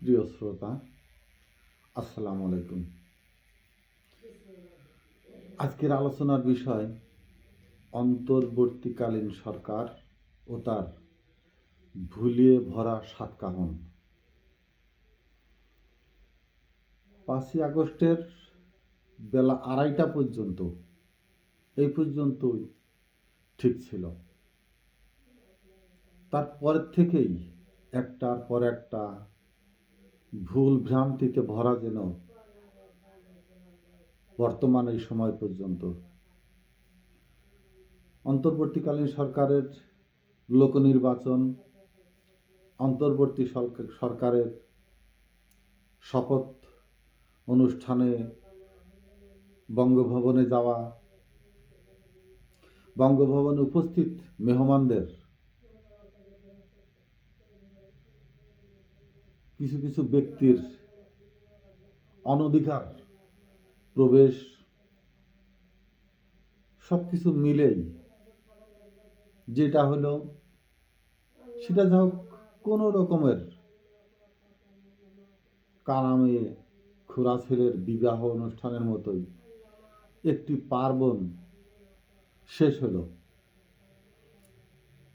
প্রিয় শ্রোতা, আসসালামু আলাইকুম। আজকের আলোচনার বিষয় অন্তর্বর্তীকালীন সরকার ও তার ভুলিয়ে ভরা সাত কাহন। 5ই আগস্টের বেলা 2:30টা পর্যন্ত এই পর্যন্তই ঠিক ছিল। তারপরের থেকেই একটার পর একটা ভুল ভ্রান্তিতে ভরা যেন বর্তমান এই সময় পর্যন্ত। অন্তর্বর্তীকালীন সরকারের লোকনির্বাচন, অন্তর্বর্তী সরকারের শপথ অনুষ্ঠানে বঙ্গভবনে যাওয়া, বঙ্গভবনে উপস্থিত মেহমানদের কিছু কিছু ব্যক্তির অনধিকার প্রবেশ, সবকিছু মিলেই যেটা হলো সেটা যা হোক কোনো রকমের কানামে খুড়া ছেলের বিবাহ অনুষ্ঠানের মতোই একটি পার্বণ শেষ হলো।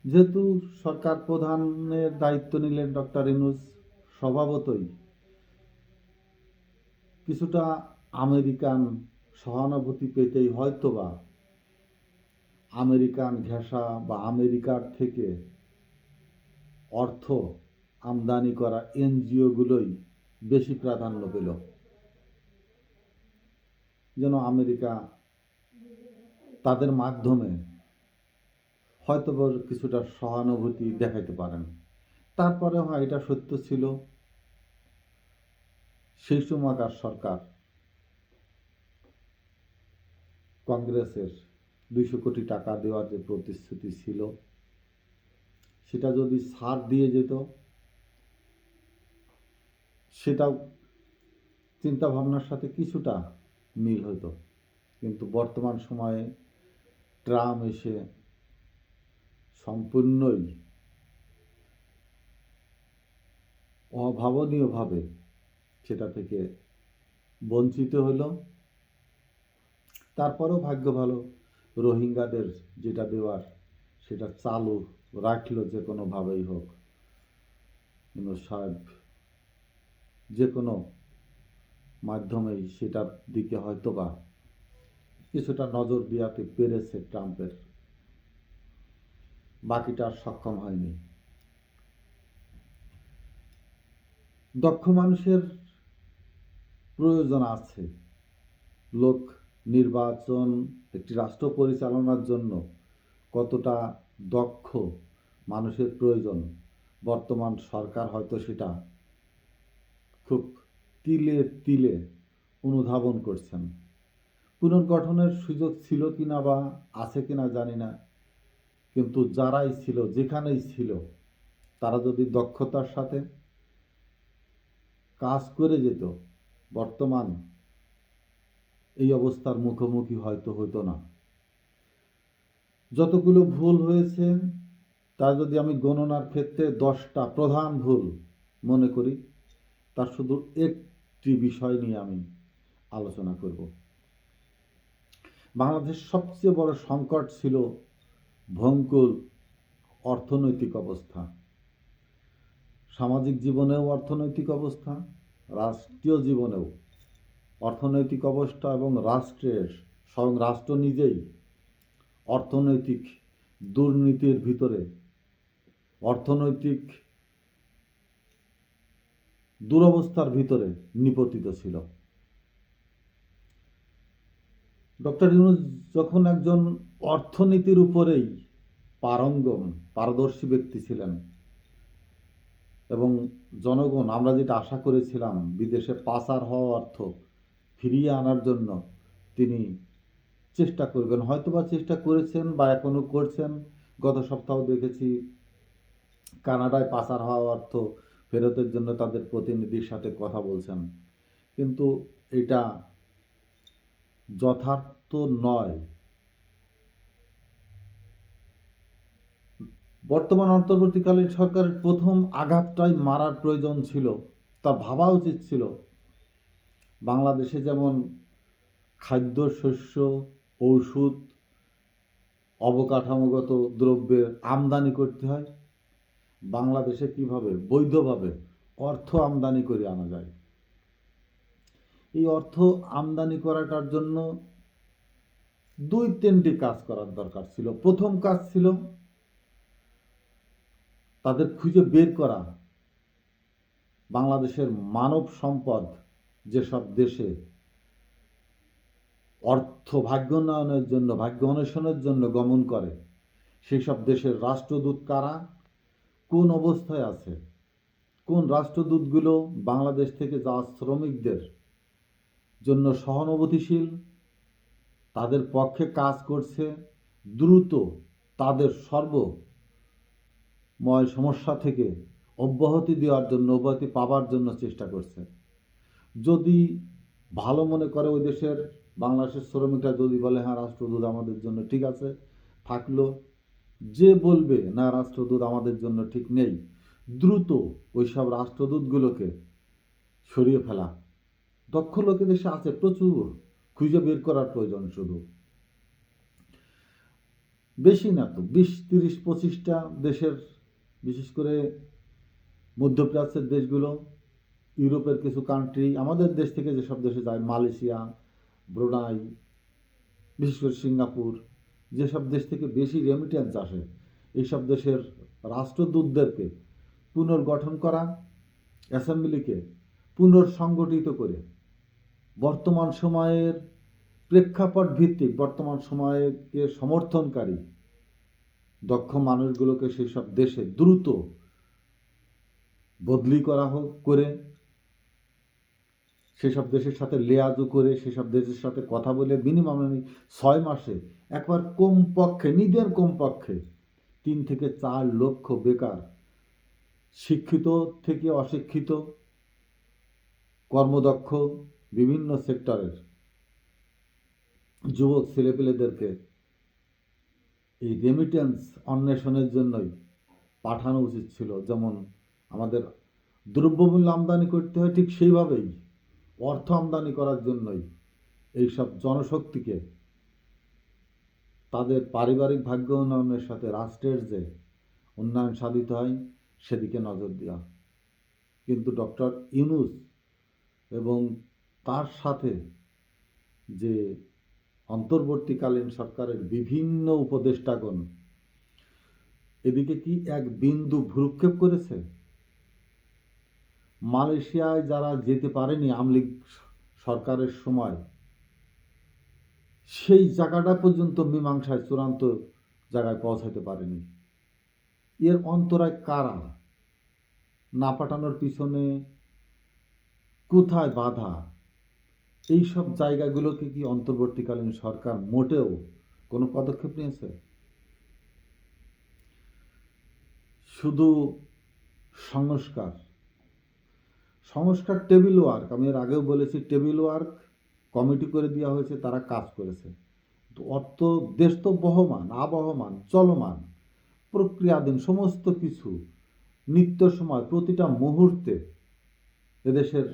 যেহেতু সরকার প্রধানের দায়িত্ব নিলেন ডক্টর ইউনূস, স্বভাবতই কিছুটা আমেরিকান সহানুভূতি পেতেই হয়তোবা আমেরিকান ঘেঁষা বা আমেরিকার থেকে অর্থ আমদানি করা এনজিওগুলোই বেশি প্রাধান্য পেল, যেন আমেরিকা তাদের মাধ্যমে হয়তো কিছুটা সহানুভূতি দেখাতে পারেন। তারপরে হয় এটা সত্য ছিল, সেই সময়কার সরকার কংগ্রেসের 200 কোটি টাকা দেওয়ার যে প্রতিশ্রুতি ছিল সেটা যদি ছাড় দিয়ে যেত, সেটাও চিন্তা ভাবনার সাথে কিছুটা মিল হতো। কিন্তু বর্তমান সময়ে ট্রাম্প এসে সম্পূর্ণই অভাবনীয়ভাবে সেটা থেকে বঞ্চিত হলো। তারপরেও ভাগ্য ভালো, রোহিঙ্গাদের যেটা দেওয়ার সেটা চালু রাখলো যে কোনোভাবেই হোক। ইউনূস সাহেব যে কোনো মাধ্যমেই সেটার দিকে হয়তোবা কিছুটা নজর দিয়াতে পেরেছে ট্রাম্পের, বাকিটা সক্ষম হয়নি। দক্ষ মানুষের প্রয়োজন আছে। লোক নির্বাচন একটি রাষ্ট্র পরিচালনার জন্য কতটা দক্ষ মানুষের প্রয়োজন বর্তমান সরকার হয়তো সেটা খুব তিলে তিলে অনুধাবন করছেন। পুনর্গঠনের সুযোগ ছিল কিনা বা আছে কিনা জানি না, কিন্তু যারাই ছিল, যেখানেই ছিল, তারা যদি দক্ষতার সাথে কাজ করে যেত, বর্তমান এই অবস্থার মুখোমুখি হয়তো হতো না। যতগুলো ভুল হয়েছে তা যদি আমি গণনার ক্ষেত্রে 10টা প্রধান ভুল মনে করি, তার শুধু একটি বিষয় নিয়ে আমি আলোচনা করব। বাংলাদেশ সবচেয়ে বড় সংকট ছিল ভঙ্গুর অর্থনৈতিক অবস্থা, সামাজিক জীবনেও অর্থনৈতিক অবস্থা, রাষ্ট্রীয় জীবনেও অর্থনৈতিক অবস্থা, এবং স্বয়ং রাষ্ট্র নিজেই অর্থনৈতিক দুর্নীতির ভিতরে, অর্থনৈতিক দুরবস্থার ভিতরে নিপতিত ছিল। ডক্টর ইউনূস যখন একজন অর্থনীতির উপরেই পারদর্শী ব্যক্তি ছিলেন, এবং জনগণ আমরা যেটা আশা করেছিলাম বিদেশে পাচার হওয়া অর্থ ফিরিয়ে আনার জন্য তিনি চেষ্টা করবেন, হয়তোবা চেষ্টা করেছেন বা এখনো করছেন। গত সপ্তাহ দেখেছি কানাডায় পাচার হওয়া অর্থ ফেরতের জন্য তাদের প্রতিনিধির সাথে কথা বলছেন, কিন্তু এটা যথার্থ নয়। বর্তমান অন্তর্বর্তীকালীন সরকারের প্রথম আঘাতটাই মারার প্রয়োজন ছিল তার ভাবা উচিত ছিল বাংলাদেশে যেমন খাদ্য, শস্য, ঔষধ, অবকাঠামোগত দ্রব্যের আমদানি করতে হয়, বাংলাদেশে কিভাবে বৈধভাবে অর্থ আমদানি করে আনা যায়। এই অর্থ আমদানি করাটার জন্য 2-3টি কাজ করার দরকার ছিল। প্রথম কাজ ছিল তাদের খুঁজে বের করা বাংলাদেশের মানব সম্পদ যেসব দেশে অর্থ ভাগ্যোন্নয়নের জন্য, ভাগ্য অন্বেষণের জন্য গমন করে, সেই সব দেশের রাষ্ট্রদূত কারা, কোন অবস্থায় আছে, কোন রাষ্ট্রদূতগুলো বাংলাদেশ থেকে যাওয়া শ্রমিকদের জন্য সহানুভূতিশীল, তাদের পক্ষে কাজ করছে, দ্রুত তাদের সর্বময় সমস্যা থেকে অব্যাহতি দেওয়ার জন্য, অব্যাহতি পাবার জন্য চেষ্টা করছে। যদি ভালো মনে করে ওই দেশের বাংলাদেশের শ্রমিকরা যদি বলে হ্যাঁ রাষ্ট্রদূত আমাদের জন্য ঠিক আছে, থাকলো। যে বলবে না রাষ্ট্রদূত আমাদের জন্য ঠিক নেই, দ্রুত ওই সব রাষ্ট্রদূতগুলোকে সরিয়ে ফেলা। দক্ষ লোকে দেশে আছে প্রচুর, খুঁজে বের করার প্রয়োজন। শুধু বেশি না তো, 20-30-25টা দেশের, বিশেষ করে মধ্যপ্রাচ্যের দেশগুলো, ইউরোপের কিছু কান্ট্রি, আমাদের দেশ থেকে যেসব দেশে যায়, মালয়েশিয়া, ব্রুনাই, বিশেষ করে সিঙ্গাপুর, যেসব দেশ থেকে বেশি রেমিটেন্স আসে, এইসব দেশের রাষ্ট্রদূতদেরকে পুনর্গঠন করা, অ্যাসেম্বলিকে পুনর্সংগঠিত করে বর্তমান সময়ের প্রেক্ষাপট ভিত্তিক, বর্তমান সময়কে সমর্থনকারী দক্ষ মানুষগুলোকে সেই সব দেশে দ্রুত বদলি করা হোক, করে সেসব দেশের সাথে লিয়াজু করে, সেসব দেশের সাথে কথা বলে মিনিমাম 6 মাসে একবার কমপক্ষে, নিজের কমপক্ষে 3 থেকে 4 লক্ষ বেকার, শিক্ষিত থেকে অশিক্ষিত, কর্মদক্ষ বিভিন্ন সেক্টরের যুবক ছেলেপেলেদেরকে এই রেমিটেন্স অন্বেষণের জন্যই পাঠানো উচিত ছিল। যেমন আমাদের দ্রব্যমূল্য আমদানি করতে হয়, ঠিক সেইভাবেই অর্থ আমদানি করার জন্যই এইসব জনশক্তিকে তাদের পারিবারিক ভাগ্য উন্নয়নের সাথে রাষ্ট্রের যে উন্নয়ন সাধিত হয় সেদিকে নজর দেওয়া। কিন্তু ডক্টর ইউনূস এবং তার সাথে যে অন্তর্বর্তীকালীন সরকারের বিভিন্ন উপদেষ্টাগণ এদিকে কি এক বিন্দু ভ্রুক্ষেপ করেছে? মালয়েশিয়ায় যারা যেতে পারেনি আমলিগ সরকারের সময়, সেই জায়গাটা পর্যন্ত মীমাংসায় চূড়ান্ত জায়গায় পৌঁছাতে পারেনি। এর অন্তরায় কারা? না পাঠানোর পিছনে কোথায় বাধা? এই সব জায়গাগুলোকে কি অন্তর্বর্তীকালীন সরকার মোটেও কোনো পদক্ষেপ নিয়েছে? শুধু সংস্কার টেবিল ওয়ার্ক, আমি এর আগেও বলেছি, টেবিল ওয়ার্ক কমিটি করে দেওয়া হয়েছে, তারা কাজ করেছে। তো অর্থ, দেশ তো বহমান, আবহমান, চলমান, প্রক্রিয়াধীন, সমস্ত কিছু নিত্য সময়, প্রতিটা মুহূর্তে এদেশের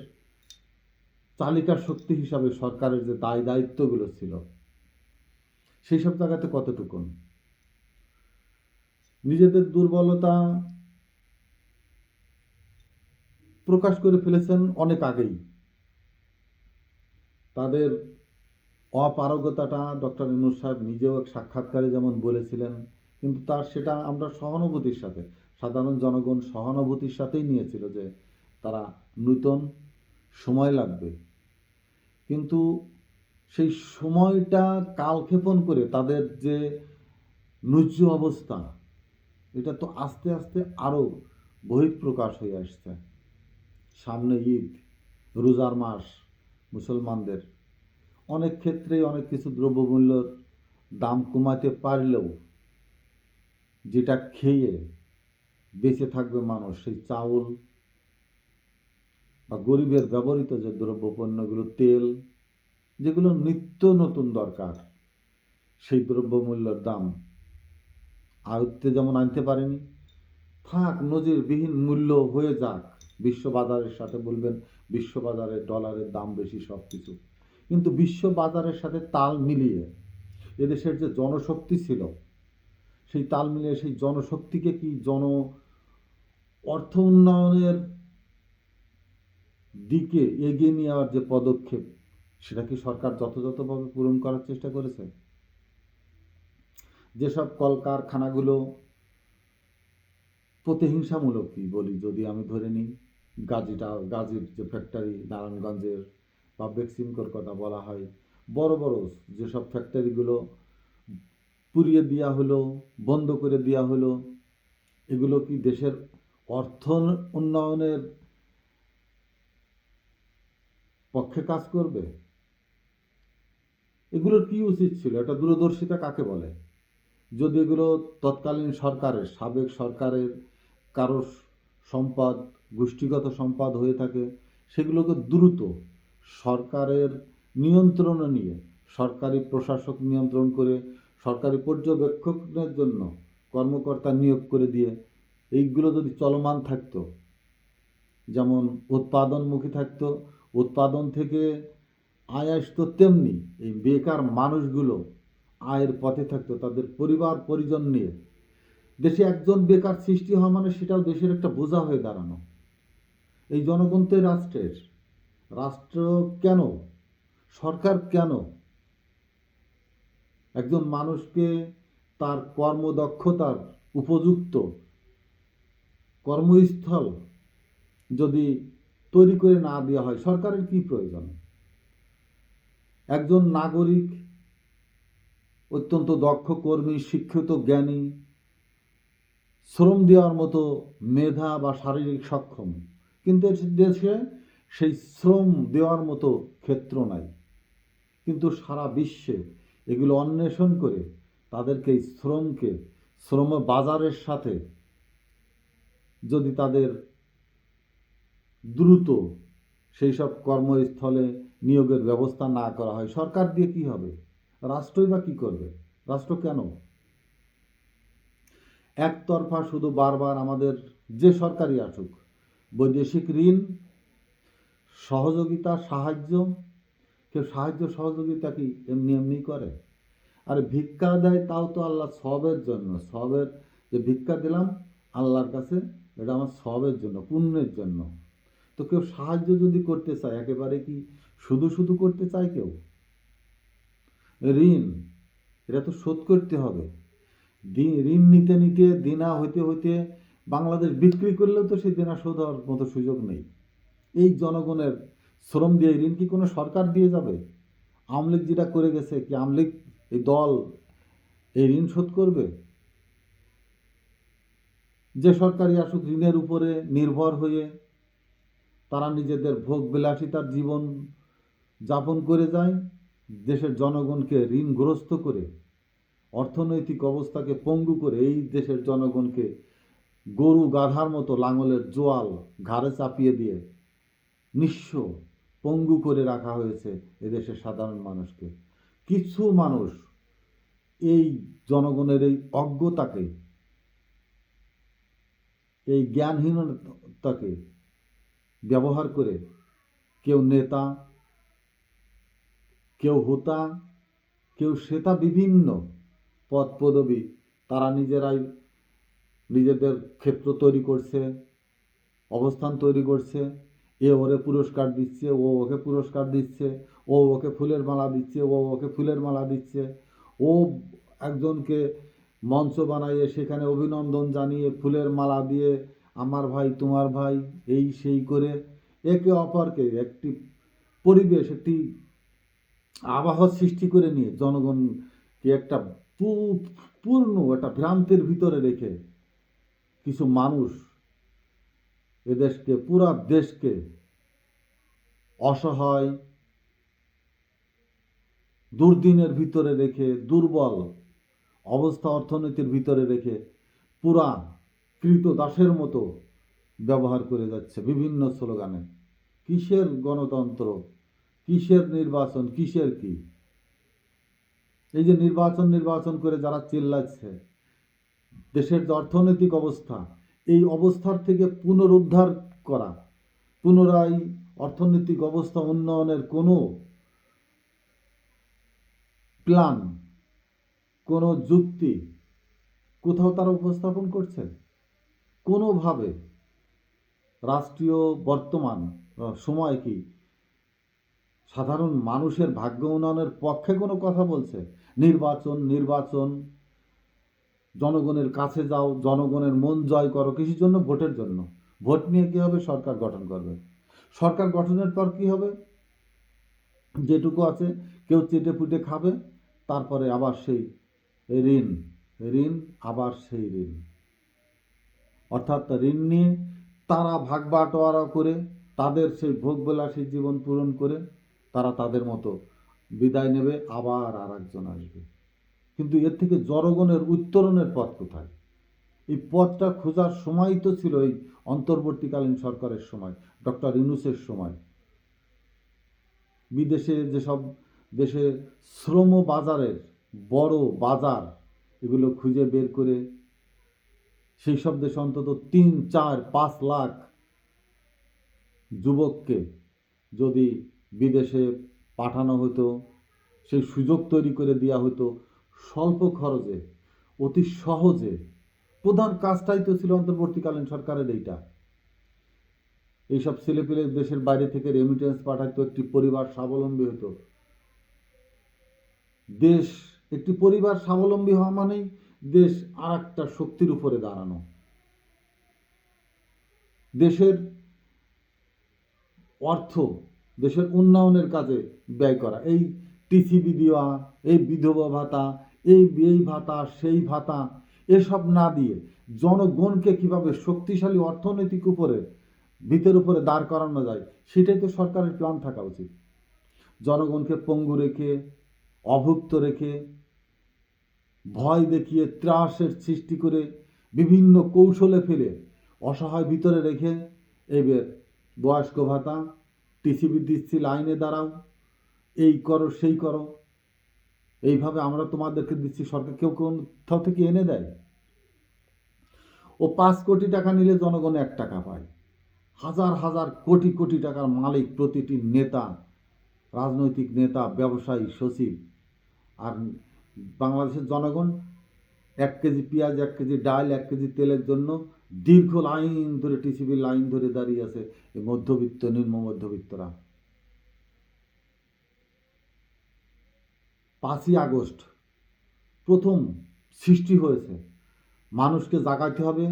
চালিকা শক্তি হিসাবে সরকারের যে দায় দায়িত্বগুলো ছিল, সেই সব জায়গাতে কতটুকুন নিজেদের দুর্বলতা প্রকাশ করে ফেলেছেন অনেক আগেই। তাদের অপারগতাটা ডক্টর ইউনূস সাহেব নিজেও এক সাক্ষাৎকারে যেমন বলেছিলেন, কিন্তু তার সেটা আমরা সহানুভূতির সাথে, সাধারণ জনগণ সহানুভূতির সাথেই নিয়েছিল যে তারা নূতন সময় লাগবে। কিন্তু সেই সময়টা কালক্ষেপণ করে তাদের যে ন্যায্য অবস্থা, এটা তো আস্তে আস্তে আরও বহিঃপ্রকাশ হয়ে আসছে। সামনে ঈদ, রোজার মাস, মুসলমানদের অনেক ক্ষেত্রেই অনেক কিছু দ্রব্যমূল্যের দাম কমাতে পারলেও যেটা খেয়ে বেঁচে থাকবে মানুষ, সেই চাউল বা গরিবের ব্যবহৃত যে দ্রব্যপণ্যগুলো, তেল, যেগুলো নিত্য নতুন দরকার, সেই দ্রব্যমূল্যের দাম আয়ত্তে যেমন আনতে পারেনি, থাক নজিরবিহীন মূল্য হয়ে যাক, বিশ্ববাজারের সাথে বলবেন বিশ্ববাজারে ডলারের দাম বেশি, সব কিছু, কিন্তু বিশ্ববাজারের সাথে তাল মিলিয়ে এদেশের যে জনশক্তি ছিল, সেই তাল মিলিয়ে সেই জনশক্তিকে কি অর্থ উন্নয়নের দিকে এগিয়ে নেওয়ার যে পদক্ষেপ, সেটা কি সরকার যথাযথভাবে পূরণ করার চেষ্টা করেছে? যেসব কলকারখানাগুলো প্রতিহিংসামূলকই বলি, যদি আমি ধরে নিই গাজীর যে ফ্যাক্টরি, নারায়ণগঞ্জের বা বেক্সিমকোর কথা বলা হয়, বড় বড় যেসব ফ্যাক্টরিগুলো পুড়িয়ে দেওয়া হলো, বন্ধ করে দেওয়া হলো, এগুলো কি দেশের অর্থ উন্নয়নের পক্ষে কাজ করবে? এগুলোর কি উচিত ছিল? এটা দূরদর্শিতা কাকে বলে? যদি এগুলো তৎকালীন সরকারের, সাবেক সরকারের কারো সম্পদ, গোষ্ঠীগত সম্পদ হয়ে থাকে, সেগুলোকে দ্রুত সরকারের নিয়ন্ত্রণে নিয়ে, সরকারি প্রশাসক নিয়ন্ত্রণ করে, সরকারি পর্যবেক্ষণের জন্য কর্মকর্তা নিয়োগ করে দিয়ে এইগুলো যদি চলমান থাকতো, যেমন উৎপাদনমুখী থাকতো, উৎপাদন থেকে আয় আসতো, তেমনি এই বেকার মানুষগুলো আয়ের পথে থাকতো, তাদের পরিবার পরিজন নিয়ে। দেশে একজন বেকার সৃষ্টি হওয়া মানে সেটাও দেশের একটা বোঝা হয়ে দাঁড়ানো। এই জনগণ তো রাষ্ট্রের, রাষ্ট্র কেন, সরকার কেন একজন মানুষকে তার কর্মদক্ষতার উপযুক্ত কর্মস্থল যদি তৈরি করে না দেওয়া হয়, সরকারের কি প্রয়োজন? একজন নাগরিক অত্যন্ত দক্ষ কর্মী, শিক্ষিত, জ্ঞানী, শ্রম দেওয়ার মতো মেধা বা শারীরিক সক্ষম, কিন্তু দেশে সেই শ্রম দেওয়ার মতো ক্ষেত্র নাই। কিন্তু সারা বিশ্বে এগুলো অন্বেষণ করে তাদেরকে এই শ্রম বাজারের সাথে যদি তাদের দ্রুত সেই সব কর্মস্থলে নিয়োগের ব্যবস্থা না করা হয়, সরকার দিয়ে কি হবে? রাষ্ট্রই বা কি করবে? রাষ্ট্র কেন? একতরফা শুধু বারবার আমাদের যে সরকারই আসুক, বৈদেশিক ঋণ, সহযোগিতা, সাহায্য, কেউ সাহায্য সহযোগিতা কি এমনি এমনি করে? আর ভিক্ষা দেয়, তাও তো আল্লাহ সবের জন্য, সবের, যে ভিক্ষা দিলাম আল্লাহর কাছে, এটা আমার সবের জন্য, পুণ্যের জন্য। তো কেউ সাহায্য যদি করতে চায়, একেবারে কি শুধু শুধু করতে চায় কেউ? ঋণ, এটা তো শোধ করতে হবে। ঋণ নিতে নিতে দেনা হইতে হইতে বাংলাদেশ বিক্রি করলেও তো সেই দেনা শোধ হওয়ার মতো সুযোগ নেই। এই জনগণের শ্রম দিয়ে ঋণ কি কোনো সরকার দিয়ে যাবে? আওয়ামী লীগ যেটা করে গেছে, কি আওয়ামী লীগ এই দল এই ঋণ শোধ করবে? যে সরকারি আসুক, ঋণের উপরে নির্ভর হয়ে তারা নিজেদের ভোগ বিলাসিতার জীবন যাপন করে যায়, দেশের জনগণকে ঋণগ্রস্ত করে, অর্থনৈতিক অবস্থাকে পঙ্গু করে এই দেশের জনগণকে গরু গাধার মতো লাঙলের জোয়াল ঘাড়ে চাপিয়ে দিয়ে নিঃস্ব পঙ্গু করে রাখা হয়েছে এদেশের সাধারণ মানুষকে। কিছু মানুষ এই জনগণের এই অজ্ঞতাকে, এই জ্ঞানহীনতাকে ব্যবহার করে কেউ নেতা, কেউ হোতা, কেউ শ্বেতা, বিভিন্ন পদ পদবি তারা নিজেরাই নিজেদের ক্ষেত্র তৈরি করছে, অবস্থান তৈরি করছে। এ ওরে পুরস্কার দিচ্ছে, ও ওকে পুরস্কার দিচ্ছে, ও ওকে ফুলের মালা দিচ্ছে, ও ওকে ফুলের মালা দিচ্ছে, ও একজনকে মঞ্চ বানাইয়ে সেখানে অভিনন্দন জানিয়ে ফুলের মালা দিয়ে আমার ভাই তোমার ভাই এই সেই করে একে অপরকে একটি পরিবেশ, একটি আবহাওয়া সৃষ্টি করে নিয়ে জনগণকে একটা পূর্ণ একটা ভ্রান্তির ভিতরে রেখে কিছু মানুষ এদেশকে, পুরা দেশকে অসহায়, দুর্দিনের ভিতরে রেখে, দুর্বল অবস্থা অর্থনীতির ভিতরে রেখে পুরা কৃতদাসের মতো ব্যবহার করে যাচ্ছে বিভিন্ন স্লোগানে। কিসের গণতন্ত্র, কিসের নির্বাচন, কিসের কি? এই যে নির্বাচন করে যারা চিল্লাচ্ছে, দেশের যে অর্থনৈতিক অবস্থা, এই অবস্থার থেকে পুনরুদ্ধার করা পুনরায় অর্থনৈতিক অবস্থা উন্নয়নের কোনো প্ল্যান, কোনো যুক্তি কোথাও তারা উপস্থাপন করছে? কোনোভাবে রাষ্ট্রীয় বর্তমান সময় কি সাধারণ মানুষের ভাগ্য উন্নয়নের পক্ষে কোনো কথা বলছে? নির্বাচন, জনগণের কাছে যাও, জনগণের মন জয় করো, কিসের জন্য? ভোটের জন্য। ভোট নিয়ে কি হবে? সরকার গঠন করবে। সরকার গঠনের পর কি হবে? যেটুকু আছে কেউ চেটে পুটে খাবে, তারপরে আবার সেই ঋণ, আবার সেই ঋণ। অর্থাৎ ঋণ নিয়ে তারা ভাগ বাটোয়ারা করে তাদের সেই ভোগবিলাসী জীবন পূরণ করে তারা তাদের মতো বিদায় নেবে, আবার আর একজন আসবে। কিন্তু এর থেকে জনগণের উত্তরণের পথ কোথায়? এই পথটা খোঁজার সময় তো ছিল এই অন্তর্বর্তীকালীন সরকারের সময়, ডক্টর ইউনূসের সময়। বিদেশে যেসব দেশে শ্রম বাজারের বড় বাজার, এগুলো খুঁজে বের করে সেই সব দেশে অন্তত 3, 4, 5 লাখ যুবককে যদি বিদেশে পাঠানো হতো, সেই সুযোগ তৈরি করে দেওয়া হতো স্বল্প খরচে, অতি সহজে। প্রধান কাজটাই তো ছিল অন্তর্বর্তীকালীন সরকারের এইটা। এইসব ছেলেপেলে দেশের বাইরে থেকে রেমিটেন্স পাঠাতো, একটি পরিবার স্বাবলম্বী হতো। দেশ, একটি পরিবার স্বাবলম্বী হওয়া মানেই দেশ আর একটা শক্তির উপরে দাঁড়ানো, দেশের অর্থ দেশের উন্নয়নের কাজে ব্যয় করা। এই টিসিবি দেওয়া, এই বিধবা ভাতা, এই ভাতা, সেই ভাতা, এসব না দিয়ে জনগণকে কিভাবে শক্তিশালী অর্থনৈতিক ভিতের উপরে দাঁড় করানো যায়, সেটাই তো সরকারের প্ল্যান থাকা উচিত। জনগণকে পঙ্গু রেখে, অভুক্ত রেখে, ভয় দেখিয়ে, ত্রাসের সৃষ্টি করে, বিভিন্ন কৌশলে ফেলে অসহায় ভিতরে রেখে এবার বয়স্ক ভাতা, টিসিবি দিচ্ছি, লাইনে দাঁড়াও, এই করো সেই করো, এইভাবে আমরা তোমাদেরকে দিচ্ছি। সরকার কেউ কোথাও থেকে এনে দেয়? ও 5 কোটি টাকা নিলে জনগণ 1 টাকা পায়। হাজার হাজার কোটি কোটি টাকার মালিক প্রতিটি নেতা, রাজনৈতিক নেতা, ব্যবসায়ী, সচিব। আর বাংলাদেশের জনগণ 1 কেজি পেঁয়াজ, 1 কেজি ডাল, 1 কেজি তেলের জন্য দীর্ঘ লাইন ধরে, টিসিবির লাইন ধরে দাঁড়িয়ে আছে এই মধ্যবিত্ত, নিম্ন মধ্যবিত্তরা। 5ই আগস্ট প্রথম সৃষ্টি হয়েছে। মানুষকে জাগাইতে হবে,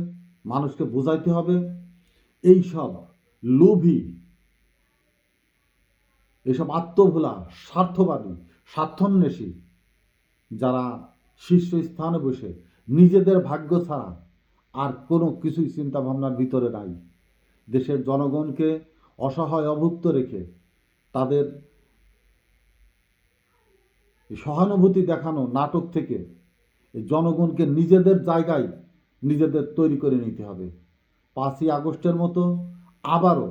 মানুষকে বোঝাইতে হবে, এইসব লোভী, এইসব আত্মভোলা, স্বার্থবাদী, স্বার্থন্বেষী যারা শীর্ষস্থানে বসে নিজেদের ভাগ্য ছাড়া আর কোনো কিছুই চিন্তা ভাবনার ভিতরে নাই, দেশের জনগণকে অসহায় অভুক্ত রেখে তাদের সহানুভূতি দেখানো নাটক থেকে জনগণকে নিজেদের জায়গায় নিজেদের তৈরি করে নিতে হবে। 5ই আগস্টের মতো আবারও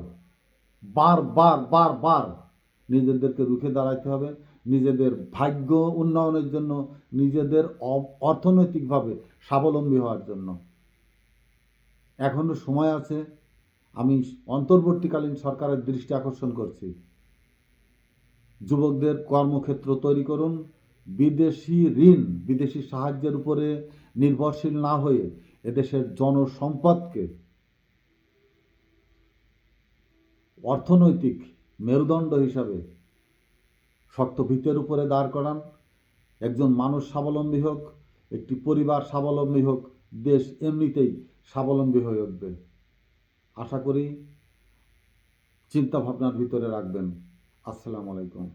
বার নিজেদেরকে রুখে দাঁড়াইতে হবে, নিজেদের ভাগ্য উন্নয়নের জন্য, নিজেদের অর্থনৈতিকভাবে স্বাবলম্বী হওয়ার জন্য। এখনো সময় আছে। আমি অন্তর্বর্তীকালীন সরকারের দৃষ্টি আকর্ষণ করছি, যুবকদের কর্মক্ষেত্র তৈরি করুন, বিদেশি ঋণ, বিদেশি সাহায্যের উপরে নির্ভরশীল না হয়ে এদেশের জনসম্পদকে অর্থনৈতিক মেরুদণ্ড হিসাবে শক্ত ভিতের উপরে দাঁড় করান। একজন মানুষ স্বাবলম্বী হোক, একটি পরিবার স্বাবলম্বী হোক, দেশ এমনিতেই স্বাবলম্বী হয়ে উঠবে। আশা করি চিন্তা ভাবনার ভিতরে রাখবেন। আসসালামু আলাইকুম।